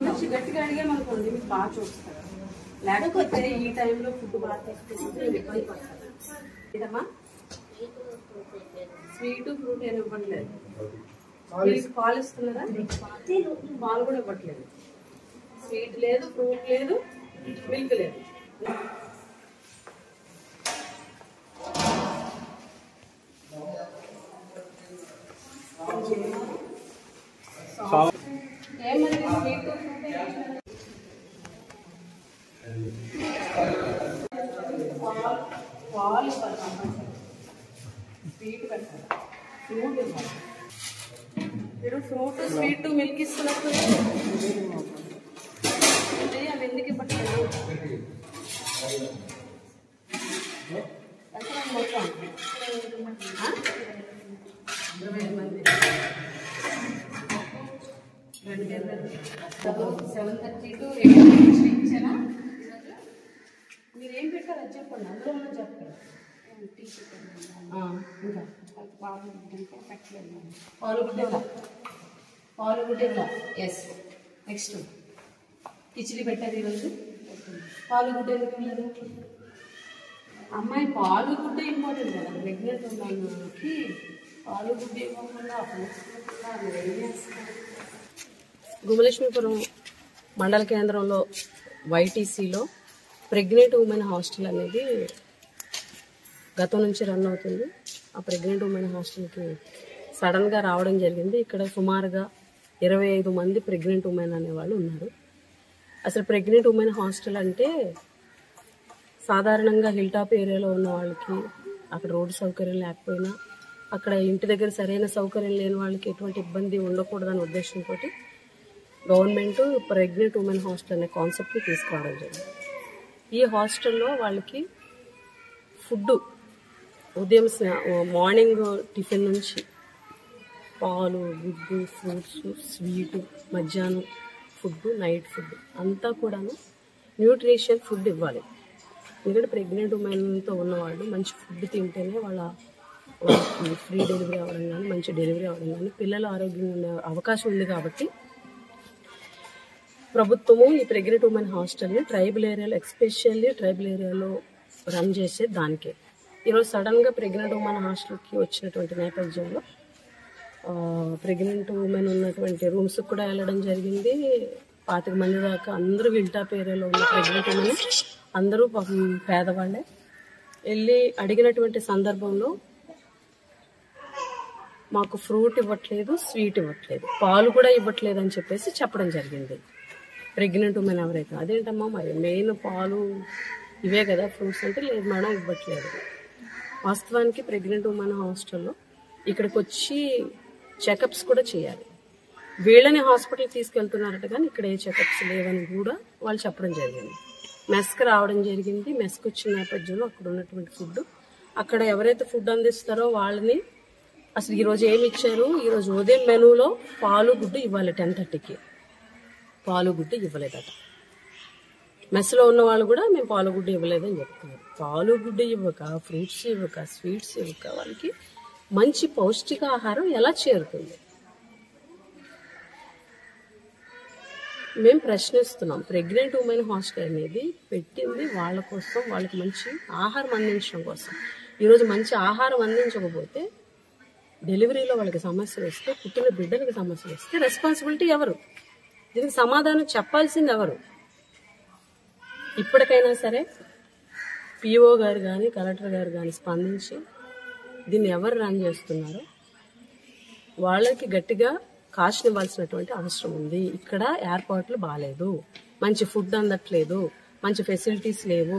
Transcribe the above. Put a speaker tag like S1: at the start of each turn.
S1: మంచి గట్టిగా అడిగామనుకోండి మీకు బాగా చూస్తారు, లేకపోతే ఈ టైంలో ఫుడ్ బాగా తీసుకుంటే ఇబ్బంది పడతారు. ఇదమ్మా స్వీట్ ఫ్రూట్ ఏమి ఇవ్వట్లేదు, మీకు పాలు ఇస్తున్నారా? పాలు కూడా ఇవ్వట్లేదు, స్వీట్ లేదు, ఫ్రూట్ లేదు, మిల్క్ లేదు. ఏమని స్వీట్ పాలు స్వీట్ పెట్టాలి, ఫ్రూట్ ఇవ్వాలి. మీరు ఫ్రూట్ స్వీట్ మిల్క్ ఇస్తున్నప్పుడు అవి ఎందుకు ఇవ్వట్లేదు? మొత్తం 25 మంది 7:30 to 8 ఇచ్చారా? మీరేం పెట్టారు అది చెప్పండి, అందులో ఉన్నది చెప్పండి. ఇంకా పాలుగుడ్డ ఎస్. నెక్స్ట్ కిచిడి పెట్టారు ఈరోజు. పాలుగుడ్డ ఎందుకు లేదు? అమ్మాయి పాలుగుడ్డ ఇంపార్టెంట్ కదా, ప్రెగ్నెంట్ ఉన్నకి పాలుగుడ్డ ఇవ్వకుండా గుమలక్ష్మీపురం మండల కేంద్రంలో వైటీసీలో ప్రెగ్నెంట్ ఉమెన్ హాస్టల్ అనేది గతం నుంచి రన్ అవుతుంది. ఆ ప్రెగ్నెంట్ ఉమెన్ హాస్టల్కి సడన్గా రావడం జరిగింది. ఇక్కడ సుమారుగా 25 మంది ప్రెగ్నెంట్ ఉమెన్ అనేవాళ్ళు ఉన్నారు. అసలు ప్రెగ్నెంట్ ఉమెన్ హాస్టల్ అంటే సాధారణంగా హిల్ టాప్ ఏరియాలో ఉన్న వాళ్ళకి అక్కడ రోడ్డు సౌకర్యం లేకపోయినా, అక్కడ ఇంటి దగ్గర సరైన సౌకర్యం లేని వాళ్ళకి ఎటువంటి ఇబ్బంది ఉండకూడదనే ఉద్దేశంతో గవర్నమెంట్ ప్రెగ్నెంట్ ఉమెన్ హాస్టల్ అనే కాన్సెప్ట్ని తీసుకురావడం జరిగింది. ఈ హాస్టల్లో వాళ్ళకి ఫుడ్ ఉదయం మార్నింగ్ టిఫిన్ నుంచి పాలు, గుడ్డు, ఫ్రూట్స్, స్వీటు, మధ్యాహ్నం ఫుడ్, నైట్ ఫుడ్ అంతా కూడాను న్యూట్రిషన్ ఫుడ్ ఇవ్వాలి. ఎందుకంటే ప్రెగ్నెంట్ ఉమెన్తో ఉన్నవాళ్ళు మంచి ఫుడ్ తింటేనే వాళ్ళకి ఫ్రీ డెలివరీ అవ్వడం కానీ, మంచి డెలివరీ అవ్వడం కానీ, పిల్లలు ఆరోగ్యంగా ఉండే అవకాశం ఉంది. కాబట్టి ప్రభుత్వము ఈ ప్రెగ్నెంట్ ఉమెన్ హాస్టల్ని ట్రైబల్ ఏరియాలో, ఎస్పెషల్లీ ట్రైబల్ ఏరియాలో రన్ చేసే దానికే. ఈరోజు సడన్గా ప్రెగ్నెంట్ ఉమెన్ హాస్టల్కి వచ్చినటువంటి నేపథ్యంలో ప్రెగ్నెంట్ ఉమెన్ ఉన్నటువంటి రూమ్స్కి కూడా వెళ్ళడం జరిగింది. 25 మంది దాకా అందరూ హిల్ టాప్ ఏరియాలో ఉన్న ప్రెగ్నెంట్ ఉమెన్ అందరూ పేదవాళ్ళే వెళ్ళి అడిగినటువంటి సందర్భంలో మాకు ఫ్రూట్ ఇవ్వట్లేదు, స్వీట్ ఇవ్వట్లేదు, పాలు కూడా ఇవ్వట్లేదు అని చెప్పేసి చెప్పడం జరిగింది. ప్రెగ్నెంట్ ఉమెన్ ఎవరైతే అదేంటమ్మా మరి మెయిన్ పాలు ఇవే కదా ఫ్రూట్స్ అంటే, లేదు మేడం ఇవ్వట్లేదు. వాస్తవానికి ప్రెగ్నెంట్ ఉమెన్ హాస్టల్లో ఇక్కడికి వచ్చి చెకప్స్ కూడా చేయాలి. వీళ్ళని హాస్పిటల్కి తీసుకెళ్తున్నారట కానీ ఇక్కడ ఏ చెకప్స్ లేవని కూడా వాళ్ళు చెప్పడం జరిగింది. మెస్కి రావడం జరిగింది. మెస్కి వచ్చిన నేపథ్యంలో అక్కడ ఉన్నటువంటి ఫుడ్, అక్కడ ఎవరైతే ఫుడ్ అందిస్తారో వాళ్ళని అసలు ఈరోజు ఏమి ఇచ్చారు, ఈరోజు ఉదయం మెనూలో పాలు గుడ్డు ఇవ్వాలి. 10:30కి పాలు గుడ్డు ఇవ్వలేదట. మెస్లో ఉన్న వాళ్ళు కూడా మేము పాలు గుడ్డు ఇవ్వలేదని చెప్తున్నారు. పాలు గుడ్డు ఇవ్వక, ఫ్రూట్స్ ఇవ్వక, స్వీట్స్ ఇవ్వక వాళ్ళకి మంచి పౌష్టికాహారం ఎలా చేరుతుంది? మేము ప్రశ్నిస్తున్నాం. ప్రెగ్నెంట్ ఉమెన్ హాస్టల్ అనేది పెట్టింది వాళ్ళ కోసం, వాళ్ళకి మంచి ఆహారం అందించడం కోసం. ఈరోజు మంచి ఆహారం అందించకపోతే డెలివరీలో వాళ్ళకి సమస్యలు వస్తే, పుట్టిన బిడ్డలకు సమస్యలు వస్తే రెస్పాన్సిబిలిటీ ఎవరు? దీనికి సమాధానం చెప్పాల్సింది ఎవరు? ఇప్పటికైనా సరే పిఓ గారు కానీ, కలెక్టర్ గారు కానీ స్పందించి దీన్ని ఎవరు రన్ చేస్తున్నారో వాళ్ళకి గట్టిగా కాషన్ ఇవ్వాల్సినటువంటి అవసరం ఉంది. ఇక్కడ ఏర్పాట్లు బాగాలేదు, మంచి ఫుడ్ అందట్లేదు, మంచి ఫెసిలిటీస్ లేవు.